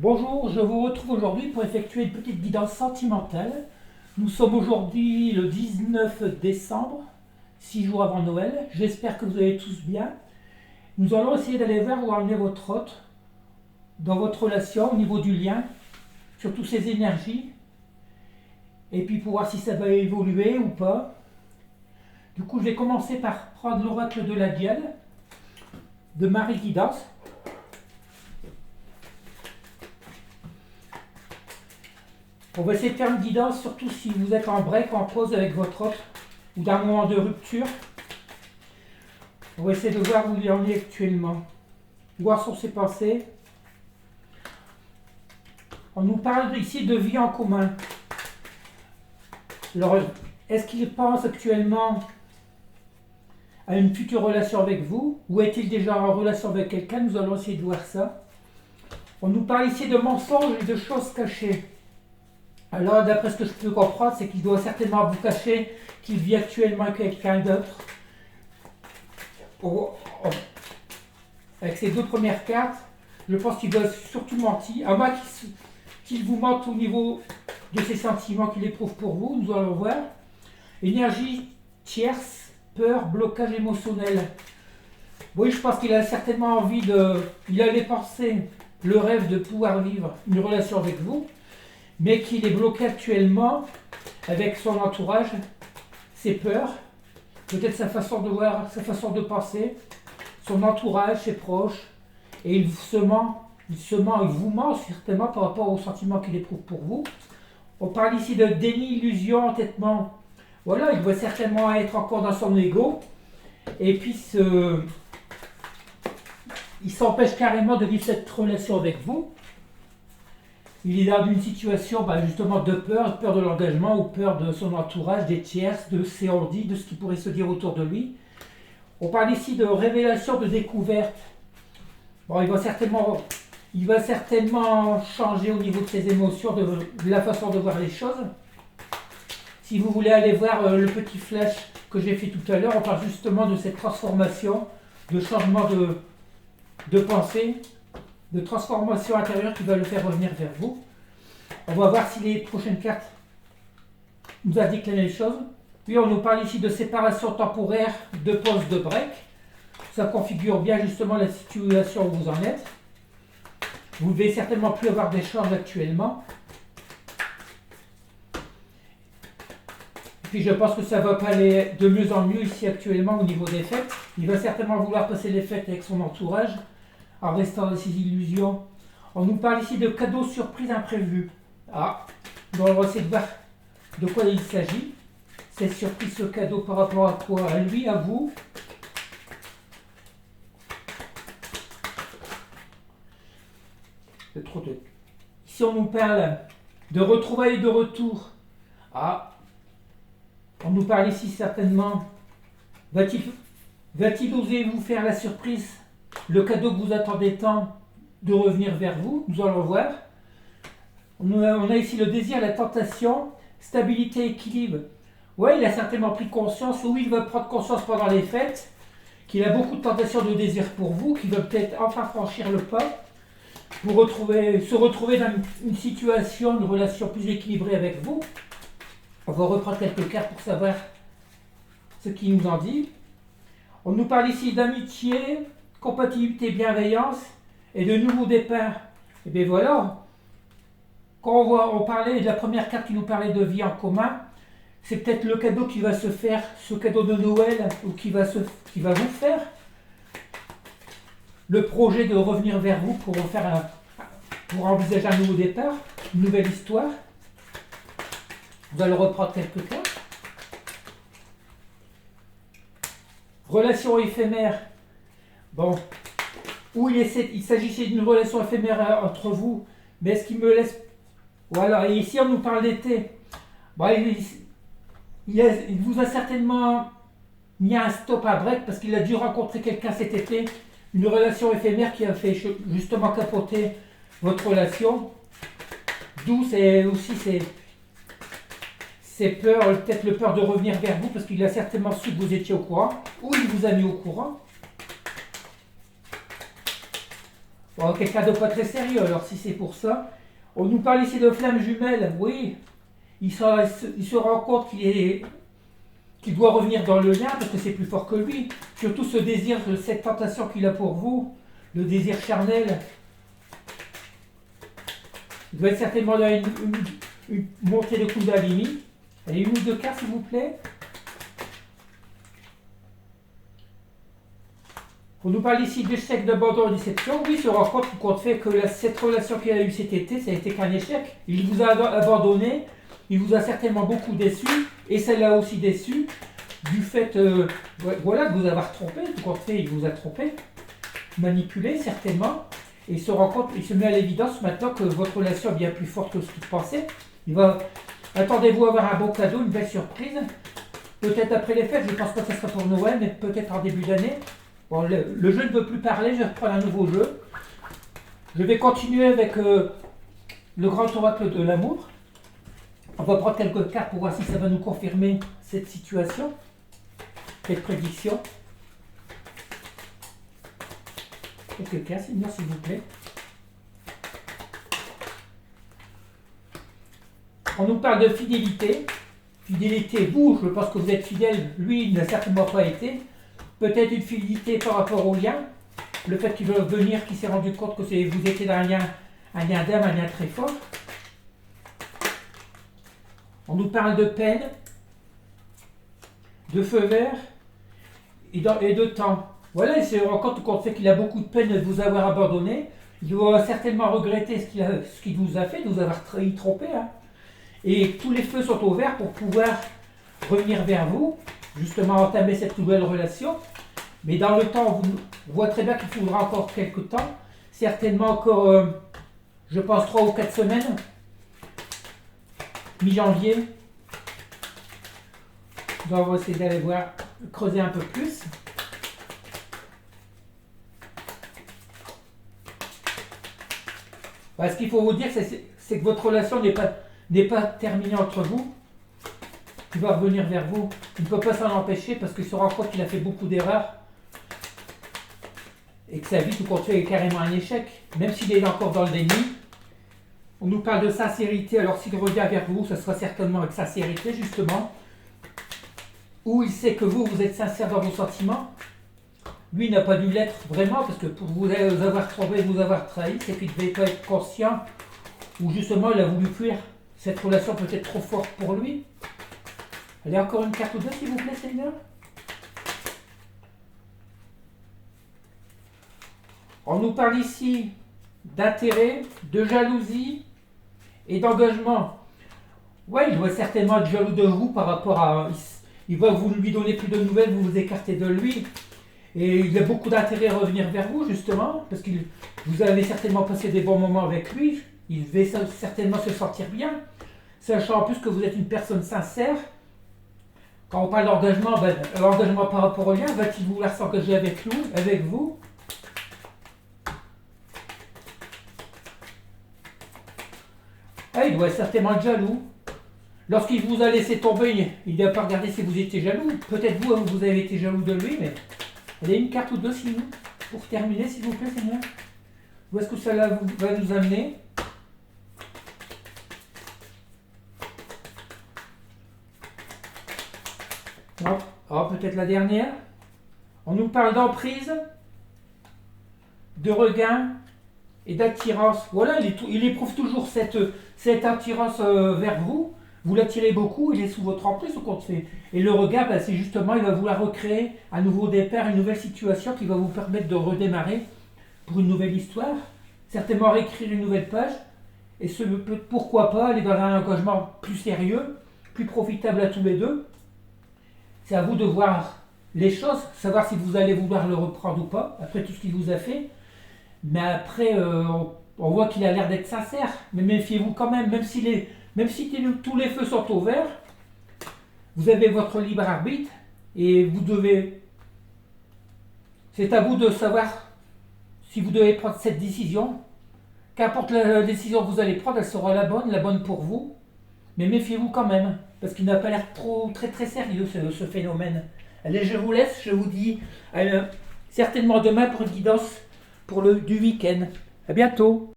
Bonjour, je vous retrouve aujourd'hui pour effectuer une petite guidance sentimentale. Nous sommes aujourd'hui le 19 décembre, 6 jours avant Noël. J'espère que vous allez tous bien. Nous allons essayer d'aller voir où en est votre hôte dans votre relation, au niveau du lien, surtout ses énergies, et puis pour voir si ça va évoluer ou pas. Du coup, je vais commencer par prendre l'oracle de la Diane, de Marie Guidance. On va essayer de faire une guidance, surtout si vous êtes en break, en pause avec votre hôte, ou d'un moment de rupture. On va essayer de voir où il en est actuellement. Voir sur ses pensées. On nous parle ici de vie en commun. Alors, est-ce qu'il pense actuellement à une future relation avec vous? Ou est-il déjà en relation avec quelqu'un? Nous allons essayer de voir ça. On nous parle ici de mensonges et de choses cachées. Alors, d'après ce que je peux comprendre, c'est qu'il doit certainement vous cacher qu'il vit actuellement avec quelqu'un d'autre. Avec ces deux premières cartes, je pense qu'il doit surtout mentir. À moins qu'il vous mente au niveau de ses sentiments qu'il éprouve pour vous, nous allons voir. Énergie tierce, peur, blocage émotionnel. Oui, je pense qu'il a certainement envie de... Il avait pensé le rêve de pouvoir vivre une relation avec vous, mais qu'il est bloqué actuellement avec son entourage, ses peurs, peut-être sa façon de voir, sa façon de penser, son entourage, ses proches, et il vous ment certainement par rapport aux sentiments qu'il éprouve pour vous. On parle ici de déni, illusion, entêtement. Voilà, il doit certainement être encore dans son ego, et puis il s'empêche carrément de vivre cette relation avec vous. Il est dans une situation justement de peur de l'engagement ou peur de son entourage, des tierces, de ses on-dit, de ce qui pourrait se dire autour de lui. On parle ici de révélation, de découverte. Bon, il va certainement changer au niveau de ses émotions, de la façon de voir les choses. Si vous voulez aller voir le petit flash que j'ai fait tout à l'heure, on parle justement de cette transformation, de changement de pensée, de transformation intérieure qui va le faire revenir vers vous. On va voir si les prochaines cartes nous indiquent la même chose. Puis on nous parle ici de séparation temporaire, de pause, de break. Ça configure bien justement la situation où vous en êtes. Vous ne devez certainement plus avoir d'échanges actuellement. Puis je pense que ça va pas aller de mieux en mieux ici actuellement au niveau des fêtes. Il va certainement vouloir passer les fêtes avec son entourage, en restant dans ses illusions. On nous parle ici de cadeaux surprises imprévus. Donc on va essayer de voir de quoi il s'agit. C'est surprise ce cadeau par rapport à quoi? À lui, à vous? C'est trop tôt. Ici on nous parle de retrouvailles et de retour. On nous parle ici certainement. Va-t-il oser vous faire la surprise? Le cadeau que vous attendez tant de revenir vers vous, nous allons voir. On a ici le désir, la tentation, stabilité, équilibre. Oui, il a certainement pris conscience, ou il va prendre conscience pendant les fêtes, qu'il a beaucoup de tentations de désir pour vous, qu'il va peut-être enfin franchir le pas pour se retrouver dans une situation, une relation plus équilibrée avec vous. On va reprendre quelques cartes pour savoir ce qu'il nous en dit. On nous parle ici d'amitié, compatibilité, bienveillance et de nouveaux départs. Et bien voilà, quand on parlait de la première carte qui nous parlait de vie en commun, c'est peut-être le cadeau qui va se faire, ce cadeau de Noël, ou qui va vous faire. Le projet de revenir vers vous pour envisager un nouveau départ, une nouvelle histoire. Vous allez reprendre quelques cartes. Relation éphémère. Bon, il s'agissait d'une relation éphémère entre vous, mais est-ce qu'il me laisse... Voilà, et ici on nous parle d'été. Bon, il vous a certainement mis un stop à break parce qu'il a dû rencontrer quelqu'un cet été, une relation éphémère qui a fait justement capoter votre relation. D'où c'est aussi ces peurs, peut-être le peur de revenir vers vous parce qu'il a certainement su que vous étiez au courant, ou il vous a mis au courant. Bon, quelqu'un de pas très sérieux, alors si c'est pour ça. On nous parle ici de flammes jumelles, oui. Il se rend compte qu'il doit revenir dans le lien parce que c'est plus fort que lui. Surtout ce désir, cette tentation qu'il a pour vous, le désir charnel. Il doit être certainement dans une montée de Kundalini. Allez, une ou deux cartes s'il vous plaît. On nous parle ici d'échec, d'abandon et de déception. Oui, il se rend compte fait que cette relation qu'il a eue cet été, ça a été qu'un échec. Il vous a abandonné, il vous a certainement beaucoup déçu, et ça l'a aussi déçu du fait voilà, de vous avoir trompé. Tout compte fait, il vous a trompé, manipulé certainement, et il se rend compte, il se met à l'évidence maintenant que votre relation est bien plus forte que ce qu'il pensait. Attendez-vous à avoir un beau cadeau, une belle surprise. Peut-être après les fêtes, je ne pense pas que ce sera pour Noël, mais peut-être en début d'année. Bon, le jeu ne veut plus parler, je vais reprendre un nouveau jeu. Je vais continuer avec le grand oracle de l'amour. On va prendre quelques cartes pour voir si ça va nous confirmer cette situation, cette prédiction. Quelques cartes, Seigneur, s'il vous plaît. On nous parle de fidélité. Fidélité, vous, je pense que vous êtes fidèle, lui, il n'a certainement pas été. Peut-être une fidélité par rapport au lien. Le fait qu'il veut venir, qu'il s'est rendu compte que vous étiez dans un lien d'âme, un lien très fort. On nous parle de peine, de feu vert et de temps. Voilà, il se rend compte fait qu'il a beaucoup de peine de vous avoir abandonné. Il doit certainement regretter ce qu'il vous a fait, de vous avoir trompé. Hein. Et tous les feux sont ouverts pour pouvoir revenir vers vous, justement entamer cette nouvelle relation. Mais dans le temps, on voit très bien qu'il faudra encore quelques temps, certainement encore, je pense, 3 ou 4 semaines, mi-janvier. Donc on va essayer d'aller voir, creuser un peu plus. Ce qu'il faut vous dire, c'est que votre relation n'est pas terminée entre vous. Il va revenir vers vous. Il ne peut pas s'en empêcher parce qu'il se rend compte qu'il a fait beaucoup d'erreurs. Et que sa vie, tout compte fait, est carrément un échec. Même s'il est encore dans le déni. On nous parle de sincérité. Alors s'il revient vers vous, ce sera certainement avec sincérité, justement. Ou il sait que vous êtes sincère dans vos sentiments. Lui, il n'a pas dû l'être vraiment, parce que pour vous avoir trompé, vous avoir trahi, c'est qu'il ne devait pas être conscient. Ou justement, il a voulu fuir. Cette relation peut être trop forte pour lui. Allez, encore une carte ou deux, s'il vous plaît, Seigneur. On nous parle ici d'intérêt, de jalousie et d'engagement. Ouais, il doit certainement être jaloux de vous par rapport à... Il va vous lui donner plus de nouvelles, vous vous écartez de lui. Et il a beaucoup d'intérêt à revenir vers vous, justement, parce que vous allez certainement passer des bons moments avec lui. Il va certainement se sentir bien, sachant en plus que vous êtes une personne sincère. Quand on parle d'engagement, l'engagement par rapport au lien, va-t-il vouloir s'engager avec vous? Il doit certainement être jaloux. Lorsqu'il vous a laissé tomber, il n'a pas regardé si vous étiez jaloux. Peut-être vous avez été jaloux de lui, mais... Allez, une carte ou deux, sinon, pour terminer, s'il vous plaît, Seigneur. Où est-ce que cela va nous amener? Non. Peut-être la dernière. On nous parle d'emprise, de regain et d'attirance. Voilà, il éprouve toujours cette attirance vers vous. Vous l'attirez beaucoup, il est sous votre emprise, au compte fait. Et le regain, c'est justement, il va vouloir recréer un nouveau départ, une nouvelle situation qui va vous permettre de redémarrer pour une nouvelle histoire. Certainement réécrire une nouvelle page. Et pourquoi pas aller dans un engagement plus sérieux, plus profitable à tous les deux. C'est à vous de voir les choses, savoir si vous allez vouloir le reprendre ou pas, après tout ce qu'il vous a fait. Mais après, on voit qu'il a l'air d'être sincère. Mais méfiez-vous quand même, même si tous les feux sont ouverts, vous avez votre libre arbitre et vous devez... C'est à vous de savoir si vous devez prendre cette décision. Qu'importe la décision que vous allez prendre, elle sera la bonne pour vous. Mais méfiez-vous quand même, parce qu'il n'a pas l'air très très sérieux ce phénomène. Allez, je vous laisse, je vous dis certainement demain pour une guidance du week-end. À bientôt.